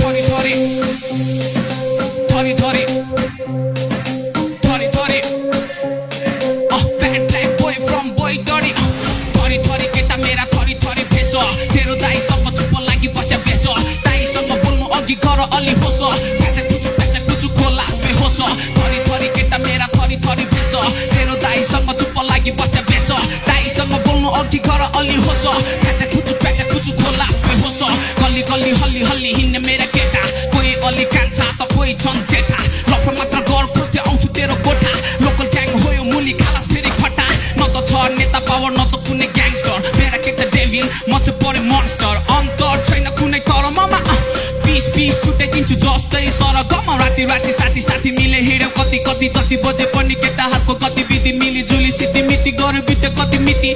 Bad black boy from boy dirty थरी केटा मेरा थरी भेष तेरो दाइसँग चुप लागि बस्या बेस दाइसँग बोल्नु अघि गर अलि होस प्याचा कुचु खोला बेहोस थरी केटा मेरा थरी भेष तेरो दाइसँग चुप लागि बस्या बेस दाइसँग बोल्नु अघि गर अलि होस प्याचा कुचु खोला बेहोस गल्ली हल्ली हिँड्ने मेरा केटा कोही अलि कान्छा त कोही छन् जेठा लफर मात्र गर खोज्दै आउँछु तेरो कोठा लोकल ग्याङ हो यो मुली खालास फेरि खट्टा न त छ नेता पावर न त कुनै ग्याङस्टर मेरा केटा डेभिल म चाहिँ परे मनस्टर अन्तर छैन कुनै तर ममा पीस छुटाइदिन्छु जस्तै सरगम राति साथी मिले हिँड्यो कति जति बजे पनि केटा हातको गतिविधि मिली जुली सिद्धि मिति गर्यो बित्यो कति मिति